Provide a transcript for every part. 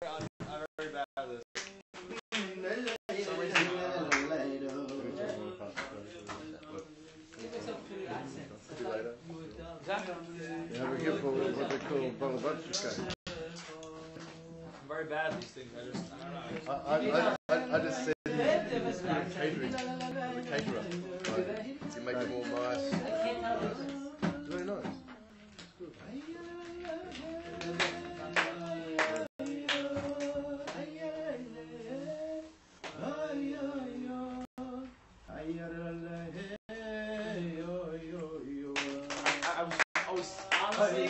I'm very bad at this. Yeah, be careful with what they call balabatchika. I'm very bad at these things. I don't know. I just said catering. The caterer. Like, you make them all nice. It's very nice. I was honestly,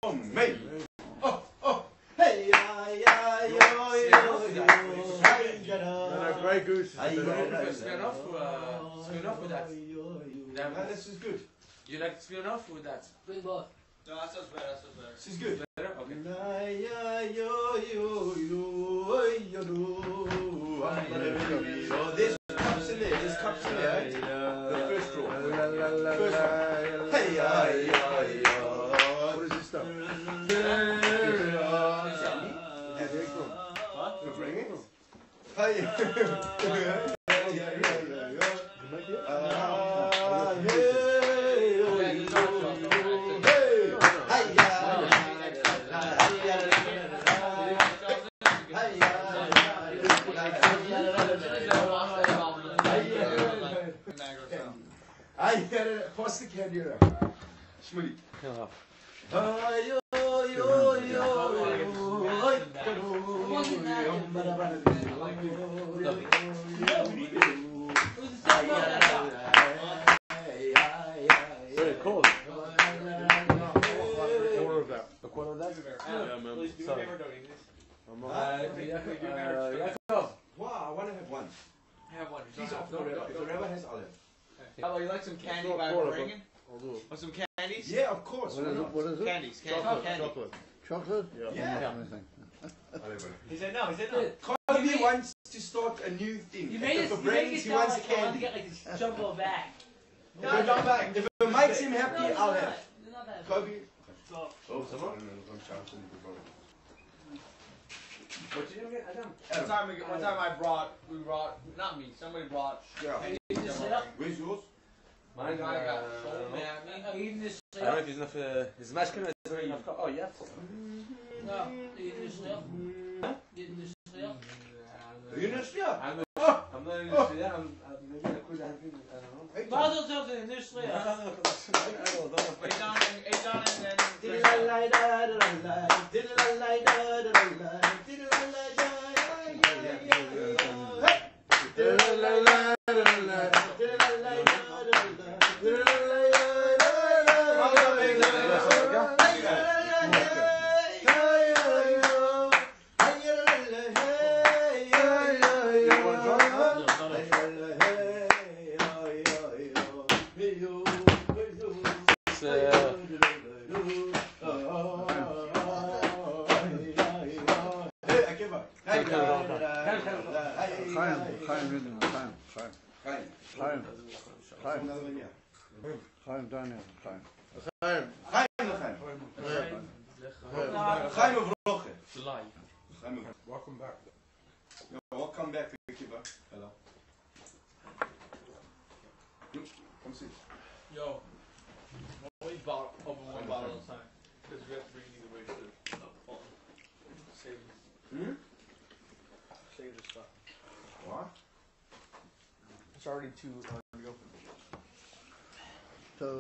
Oh, mate! Grey goose. Spin-off with that. This is good. You like to spin-off with that? Bring both. No, that sounds better. This is good. Better? Okay. So there's cups in there. There's cups in there. The first draw. What is this stuff? What? Farbrengen? Post the camera. Schmully. Very cool. Quarter of that. A quarter of that? Yeah, man. Please do never donate this. Wow, I want to have one. Have one. Please, if the rabbi has olive. Oh, you like some candy by Farbrengen? Or some candies? Yeah, of course. What is it? Candies. Chocolate. Chocolate? Yeah. Yeah. Oliver. He said no. He said no. Kobe wants to start a new thing. You made it he wants a like candy. to get like this jumbo bag. No, jump back. If it makes him happy, I'll have. Kobe. Oh, someone? What did you get? One time we brought, not me, somebody brought. Yeah. Where's yours? Mine got so mad. Are you eating this I don't know if he's enough. His mash can have enough. Oh, yeah. No, are you eating this still? Huh? You eating this still? Are you in Australia? I'm not in Australia. Maybe I could have been. I don't know. Mazel tov in this I don't know. Eight on and then. Welcome back. Yo, welcome back, Kiba. Hello. Come see. Yo, always open one bottle at a time. Because we have to bring either way to the phone. Save the stuff. What? It's already too open. So,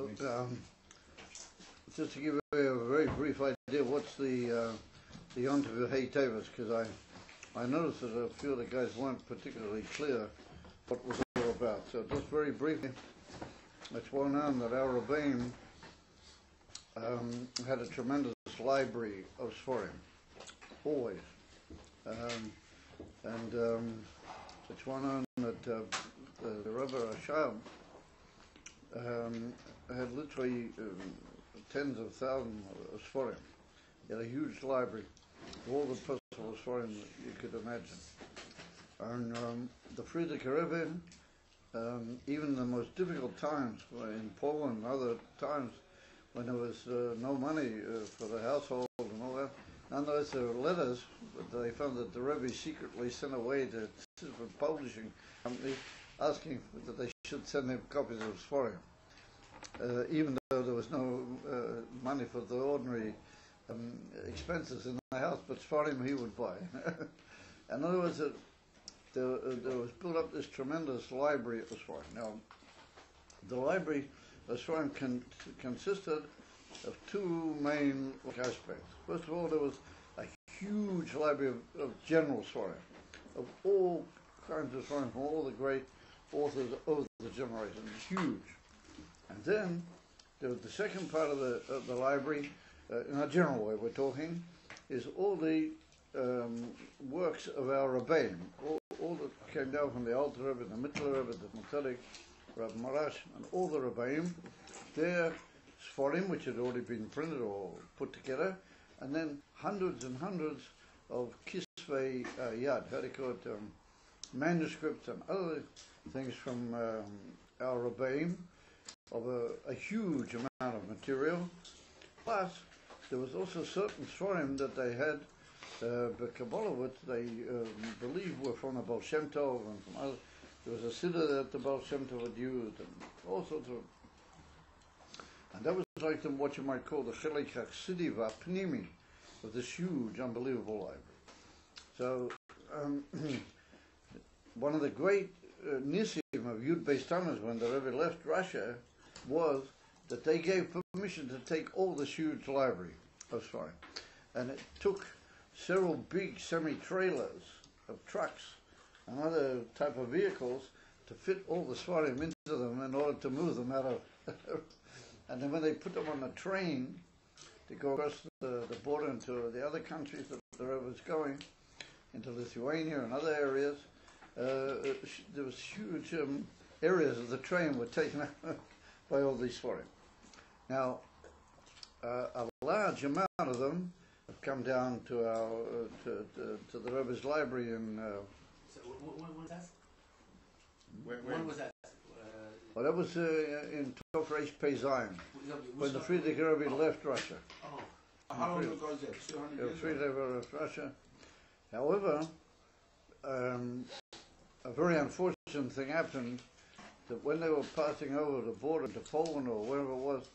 just to give you a very brief idea, what's the interview Hey Teves, because I noticed that a few of the guys weren't particularly clear what was it all about. So just very briefly, it's well known that our Rebbeim had a tremendous library of Sforim, always. It's well known that the Rebbe Rashab had literally tens of thousands of Sforim. He had a huge library, all the possible Sforim that you could imagine. And the Friedrich Rebbe, even the most difficult times in Poland and other times when there was no money for the household and all that, nonetheless there were letters that they found that the Rebbe secretly sent away to publishing companies asking that they should send him copies of Sforim. Even though there was no money for the ordinary expenses in the house, but Sforim he would buy. In other words, there was built up this tremendous library of Sforim. Now, the library of Sforim consisted of two main aspects. First of all, there was a huge library of general Sforim, of all kinds of Sforim from all the great authors over the generations, huge. And then there was the second part of the library, in a general way we're talking, is all the works of our Rebbeim, all that came down from the Alter Rebbe, the Mittler Rebbe, the Metzelik, Rabbi Marash, and all the Rebbeim, their Sforim, which had already been printed or put together, and then hundreds and hundreds of Kisvei Yad, how do you call it, manuscripts and other things from our Rebbeim, of a huge amount of material. Plus, there was also certain Sforim that they had, the Kabbalah, which they believed were from the Baal Shem Tov and from other. There was a siddur that the Baal Shem Tov had used, and all sorts of. And that was like what you might call the Chelek HaChasidi V'Apnimi of this huge, unbelievable library. So, one of the great nisim of Yud Beis Tammuz when the Rebbe left Russia was that they gave permission to take all this huge library of Sforim. And it took several big semi-trailers of trucks and other type of vehicles to fit all the Sforim into them in order to move them out of... And then when they put them on a train to go across the border into the other countries that the Rebbe was going, into Lithuania and other areas, there was huge areas of the train were taken up by all these Sforim. Now, a large amount of them have come down to our to the Rebbe's library in. So when was that? When When was that? Well, that was in Tofresh Pei Zion, when the Friedrich Rebbe left Russia. Oh, How long ago is that? 200 The years ago? Friedrich Rebbe left Russia. However, a very unfortunate thing happened, that when they were passing over the border to Poland or wherever it was,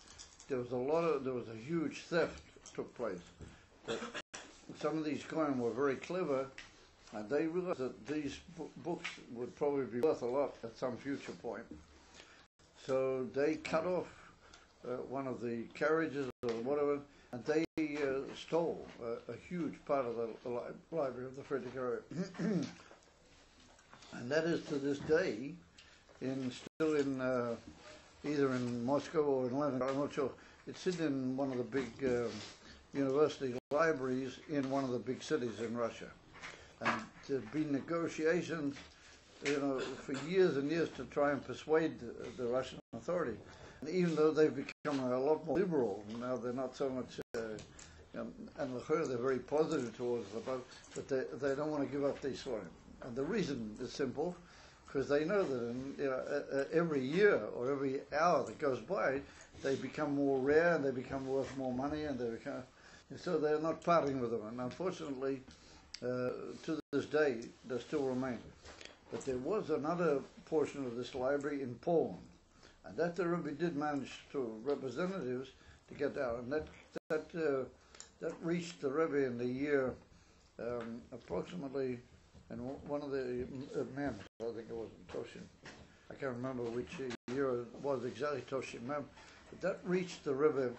there was a huge theft took place. That some of these coins were very clever, and they realized that these books would probably be worth a lot at some future point. So they cut off one of the carriages or whatever, and they stole a huge part of the library of the Friedrich Rebbe. And that is to this day still in either in Moscow or in Lenin. I'm not sure. It's sitting in one of the big university libraries in one of the big cities in Russia. And there's been negotiations, for years and years to try and persuade the Russian authority. And even though they've become a lot more liberal now, they're not so much. And they're very positive towards the boat, but they don't want to give up these for him. And the reason is simple, because they know that every year or every hour that goes by, they become more rare and they become worth more money, and so they're not parting with them. And unfortunately, to this day, they still remain. But there was another portion of this library in Poland, and that the Rebbe did manage through representatives to get out, and that reached the Rebbe in the year approximately. And one of the men, I think it was Toshin, I can't remember which year it was exactly, Toshin Mem, but that reached the Rebbe,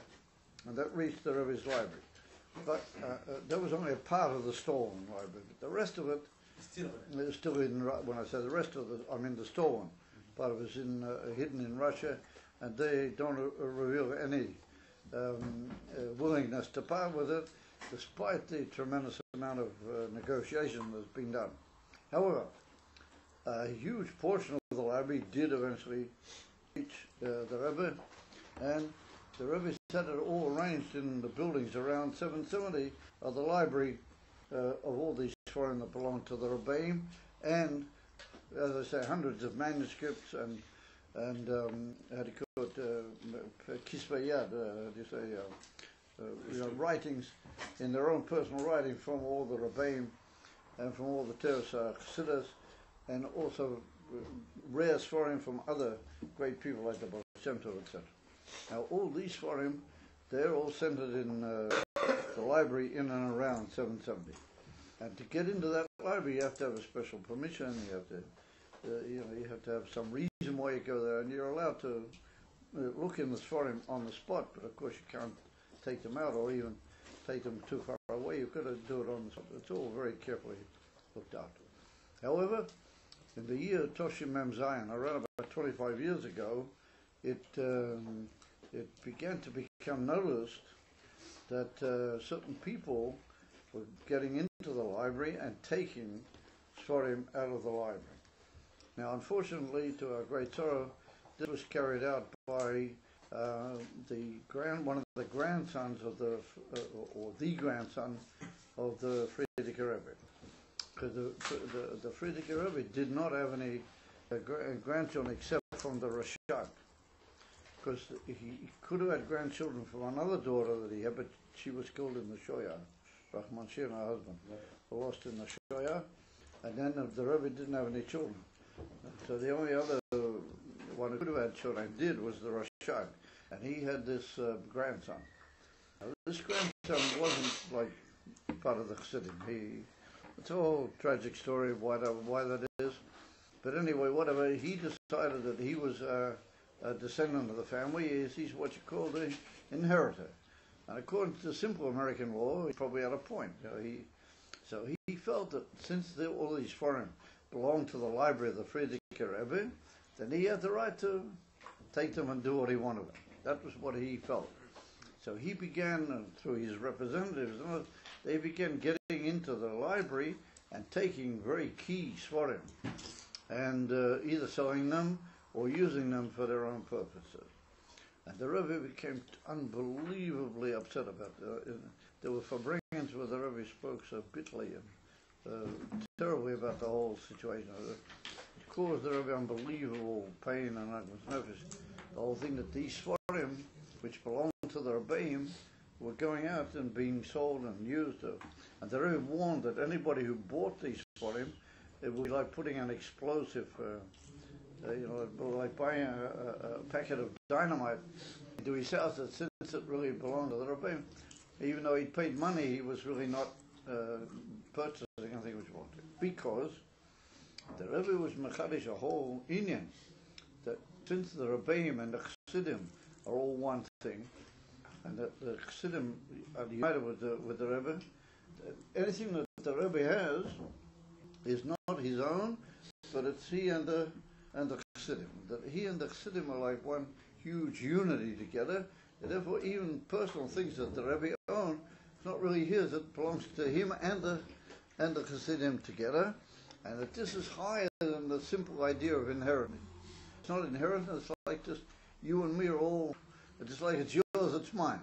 and that reached the Rebbe's library. But that was only a part of the stolen library. But the rest of it is still in. When I say the rest of it, I mean the stolen part of it is hidden in Russia, and they don't reveal any willingness to part with it, despite the tremendous amount of negotiation that's been done. However, a huge portion of the library did eventually reach the Rebbe, and the Rebbe had it all arranged in the buildings around 770 of the library of all these foreign that belonged to the Rebbeim, and, as I say, hundreds of manuscripts and how do you call it, kisveyad, how do you say, writings in their own personal writing from all the Rebbeim and from all the Teves Chassidus, and also rare Sforim from other great people like the Baal Shem Tov, etc. Now, all these Sforim, they're all centered in the library in and around 770. And to get into that library, you have to have a special permission. You have to, you have to have some reason why you go there, and you're allowed to look in the Sforim on the spot. But of course, you can't take them out or even take them too far away. You've got to do it on the spot. It's all very carefully looked after. However, in the year Toshim Mem Zion, around about 25 years ago, it began to become noticed that certain people were getting into the library and taking Sforim out of the library. Now, unfortunately, to our great sorrow, this was carried out by one of the grandsons of or the grandson of the Friedrich Rebbe. Because the Friedrich Rebbe did not have any grandchildren except from the Rashad. Because he could have had grandchildren from another daughter that he had, but she was killed in the Shoya. Rahman Shir, her husband, lost in the Shoya, and then the Rebbe didn't have any children. So the only other one who could have had children was the Rashad, and he had this grandson. Now, this grandson wasn't like part of the Chassidim. It's a whole tragic story of why that is. But anyway, whatever, he decided that he was a descendant of the family. He's what you call the inheritor. And according to simple American law, he probably had a point. So he felt that since all these foreign belonged to the library of the Friedrich Rebbe, then he had the right to take them and do what he wanted. That was what he felt. So he began, through his representatives, they began getting into the library and taking very key Sforim and either selling them or using them for their own purposes. And the Rebbe became unbelievably upset about that. there were Farbrengens where the Rebbe spoke so bitterly and terribly about the whole situation. It caused the Rebbe unbelievable pain, and I was noticed the whole thing that these Sforim, which belonged to the Rebbeim, were going out and being sold and used. And the Rebbe warned that anybody who bought these Sforim, it would be like putting an explosive, like buying a packet of dynamite into his house, that since it really belonged to the Rebbeim, even though he paid money, he was really not purchasing anything which he wanted. Because the Rebbe was mechadish a whole inyan, that since the Rebbeim and the Chassidim are all one thing, and that the Chassidim are united with the Rebbe, anything that the Rebbe has is not his own, but it's he and the Chassidim. That he and the Chassidim are like one huge unity together, and therefore even personal things that the Rebbe owns, it's not really his, it belongs to him and the Chassidim together, and that this is higher than the simple idea of inheritance. It's not inheritance, it's like just you and me are all, just like it's yours, it's mine.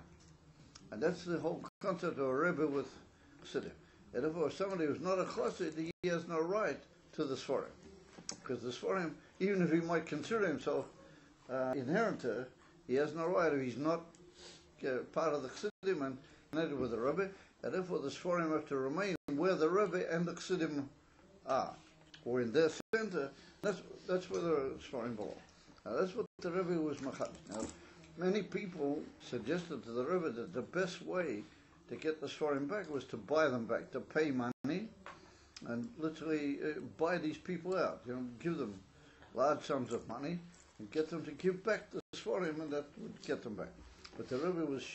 And that's the whole concept of a Rebbe with Chassidim. And therefore, somebody who's not a Chassid, he has no right to the Sforim. Because the Sforim, even if he might consider himself inheritor, he has no right if he's not part of the Chassidim and connected with the Rebbe. And therefore, the Sforim have to remain where the Rebbe and the Chassidim are, or in their center. That's where the Sforim belong. Now, that's what the Rebbe was machad. Now, many people suggested to the Rebbe that the best way to get the Sforim back was to buy them back, to pay money, and literally buy these people out. Give them large sums of money and get them to give back the Sforim, and that would get them back. But the Rebbe was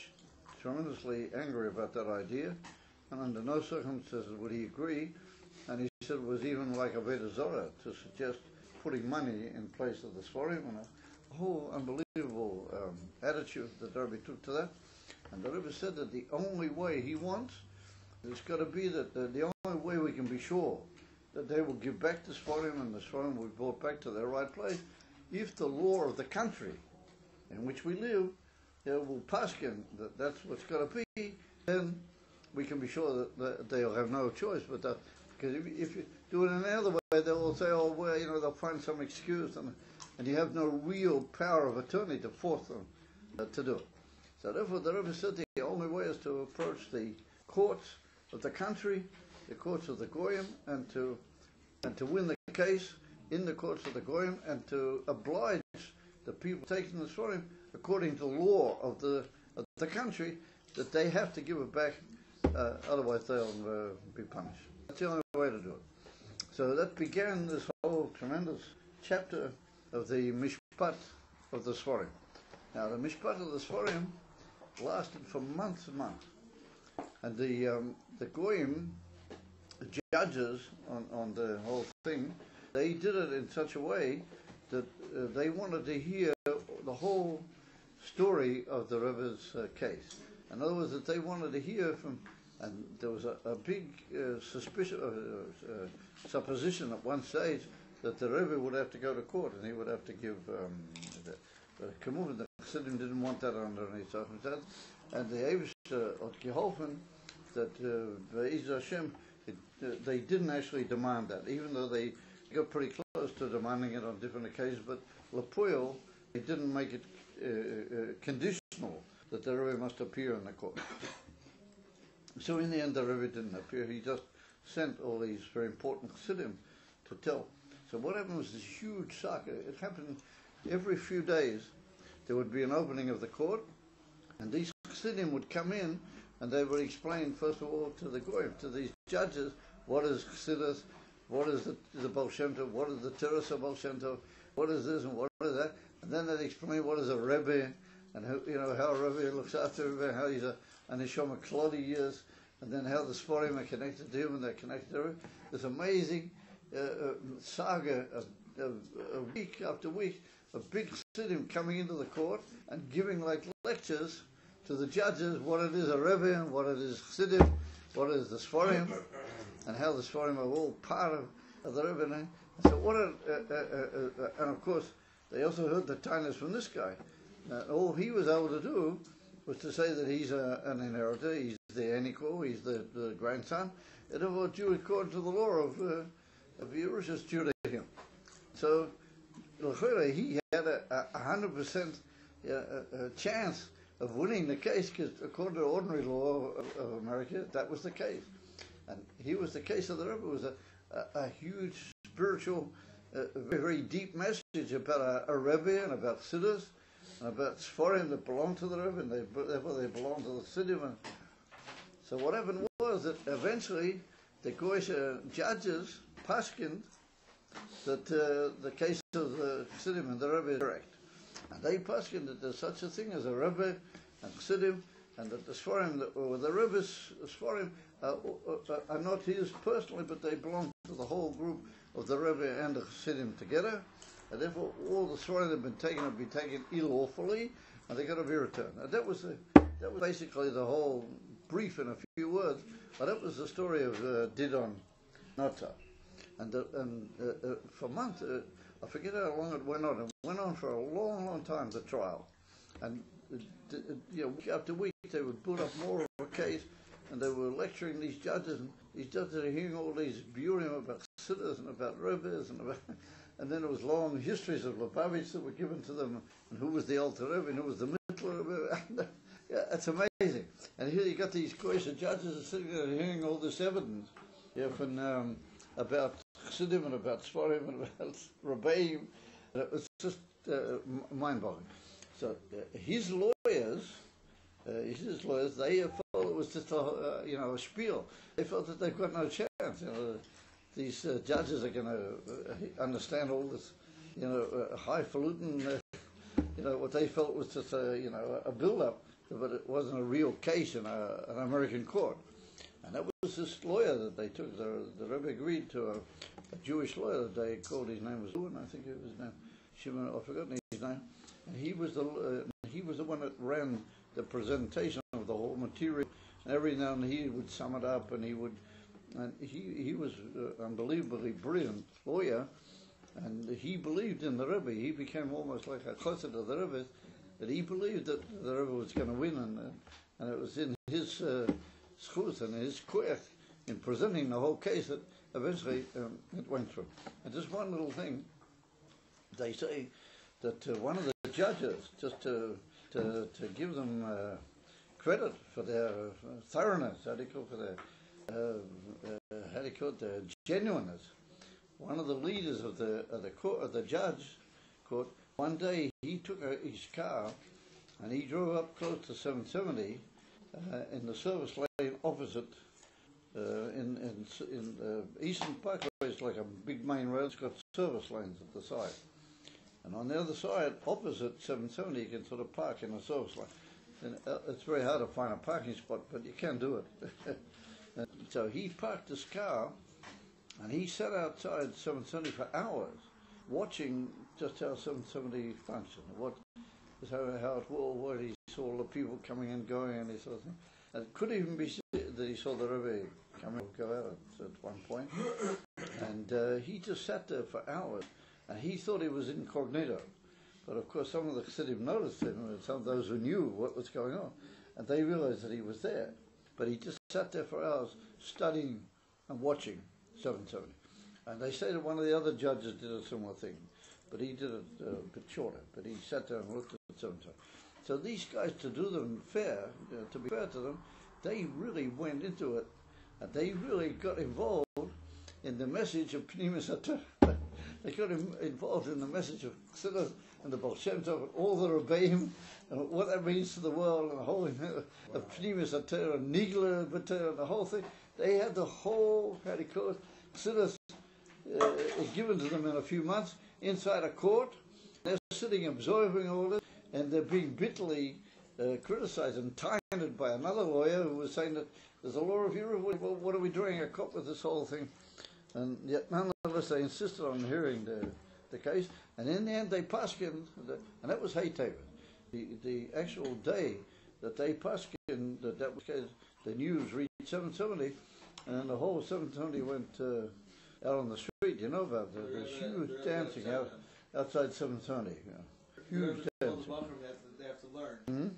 tremendously angry about that idea, and under no circumstances would he agree. And he said it was even like a Avodah Zarah to suggest putting money in place of the Sforim, and a whole unbelievable attitude that the Rebbe took to that. And the Rebbe said that the only way he wants, it's got to be that the only way we can be sure that they will give back the Sforim and the Sforim will be brought back to their right place, if the law of the country in which we live will paskin that that's what's got to be, then we can be sure that they'll have no choice but that. Because if you do it in another way, they'll say, oh, well, they'll find some excuse, and you have no real power of attorney to force them to do it. So therefore, the Rebbe said the only way is to approach the courts of the country, the courts of the Goyim, and to win the case in the courts of the Goyim, and to oblige the people taking the Sforim according to the law of the country, that they have to give it back, otherwise they'll be punished. That's the only way to do it. So that began this whole tremendous chapter of the Mishpat of the Sforim. Now the Mishpat of the Sforim lasted for months and months. And the Goyim, the judges on the whole thing, they did it in such a way that they wanted to hear the whole story of the Rebbe's case. In other words, that they wanted to hear from, and there was a big supposition at one stage that the Rebbe would have to go to court and he would have to give the Chassidim didn't want that under any circumstance, and the Eivishter had geholfen that Be'ez Hashem, they didn't actually demand that, even though they got pretty close to demanding it on different occasions, but Lapoil, they didn't make it conditional that the Rebbe must appear in the court. So in the end the Rebbe didn't appear, he just sent all these very important Chassidim to tell. So what happened was this huge saga. It happened every few days. There would be an opening of the court, and these Chassidim would come in, and they would explain, first of all, to the Goyim, to these judges, what is Chassidus, what is the Baal Shem Tov, what is the Teres of Baal Shem Tov, what is this and what is that, and then they'd explain what is a Rebbe, and how a Rebbe looks after a Rebbe, how he's a Neshama Klodi years, and then how the Sforim are connected to him, and they're connected to him. This amazing saga of week after week of big Chassidim coming into the court and giving like lectures to the judges what it is a Rebbe and what it is Chassidim, what is the Sforim, and how the Sforim are all part of the Rebbe. And so and of course they also heard the tainas from this guy. All he was able to do was to say that he's an inheritor, he's the Aniko, he's the grandson, and it was due according to the law of Yerusha's Judaism. So he had a 100% chance of winning the case, because according to ordinary law of America, that was the case. And he was the case of the Rebbe. It was a huge spiritual, very, very deep message about a Rebbe and about Siddur and about Sforim that belonged to the Rebbe, and therefore they belonged to the Siddur. So what happened was that eventually the Goyish judges paskined that the case of the Chassidim and the Rebbe is correct. And they paskined that there's such a thing as a Rebbe and Chassidim, and that the Sforim, or the Rebbe's Sforim, are not his personally, but they belong to the whole group of the Rebbe and the Chassidim together. And therefore all the Sforim that have been taken illawfully, and they got to be returned. And that was basically the whole brief in a few words, but that was the story of Didon Nata. And for months, I forget how long it went on. It went on for a long, long time, the trial. And week after week, they would put up more of a case, and they were lecturing these judges, and these judges are hearing all these burim about siddhas and about rebbes, and then there was long histories of Lubavitch that were given to them, and who was the Alter Rebbe, and who was the Middle Rebbe. Yeah, it's amazing. And here you got these Goyish judges sitting there hearing all this evidence, from about Chassidim and about Sforim and about Rebbeim. It was just mind-boggling. So his lawyers, they felt it was just a spiel. They felt that they've got no chance. These judges are going to understand all this, highfalutin, what they felt was just a build-up, but it wasn't a real case in an American court. And that was this lawyer that they took. The Rebbe agreed to a Jewish lawyer that they called. His name was Owen, I think it was his name. Shimon, I've forgotten his name. And he was the one that ran the presentation of the whole material. And every now and then he would sum it up, and he was unbelievably brilliant lawyer, and he believed in the Rebbe. He became almost like a chassid of the Rebbe, that he believed that the Rebbe was going to win, and it was in his schus and his koyach in presenting the whole case that eventually it went through. And just one little thing, they say that one of the judges, just to give them credit for their thoroughness, their genuineness, one of the leaders of the court, of the judge court, one day he took his car and he drove up close to 770 in the service lane opposite in Eastern Parkway. It's like a big main road. It's got service lanes at the side. And on the other side, opposite 770, you can sort of park in a service lane. And it's very hard to find a parking spot, but you can do it. And so he parked his car, and he sat outside 770 for hours, watching just how 770 functioned, how it was. He saw all the people coming and going, and he sort of thing. And it could even be that he saw the Rebbe come and go out at one point. And he just sat there for hours, and he thought he was incognito. But of course some of the Chassidim noticed him, and some of those who knew what was going on, and they realized that he was there. But he just sat there for hours studying and watching 770. And they say that one of the other judges did a similar thing, but he did it a bit shorter. But he sat there and looked at 770. So these guys, to do them fair, to be fair to them, they really went into it, and they really got involved in the message of Pnimis HaTorah. They got involved in the message of Chassidus and the Baal Shem Tov and all the Rebbeim, and what that means to the world, and the whole of Pnimis HaTorah and Nigla HaTorah and the whole thing. They had the whole, Chassidus is given to them in a few months inside a court. They're sitting absorbing all this, and they're being bitterly criticized and tainted by another lawyer who was saying that there's a law of Europe. Well, what are we doing a cop with this whole thing? And yet nonetheless they insisted on hearing the case, and in the end they paskined, and that was Teves. The actual day that they paskined, that was the news reached 770, and then the whole 770 went out on the street. You know about the huge dancing outside 770. Huge dancing. They have to learn. Mm-hmm.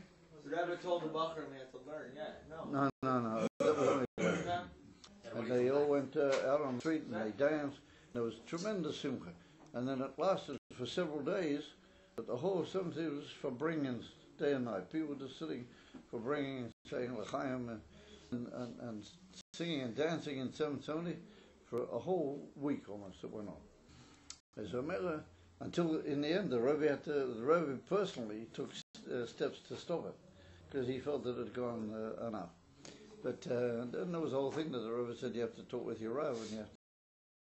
The rabbi told the Bachram he had to learn, yeah, no. No. That was only one. And they all went out on the street and they danced. There was tremendous simcha. And then it lasted for several days. But the whole of 70 was Farbrengen day and night. People were just sitting Farbrengen and saying L'chaim and singing and dancing in 770 for a whole week almost it went on. As a matter, until in the end the Rebbe personally took steps to stop it because he felt that it had gone enough. But then there was a whole thing that the Rebbe said you have to talk with your Rav and you have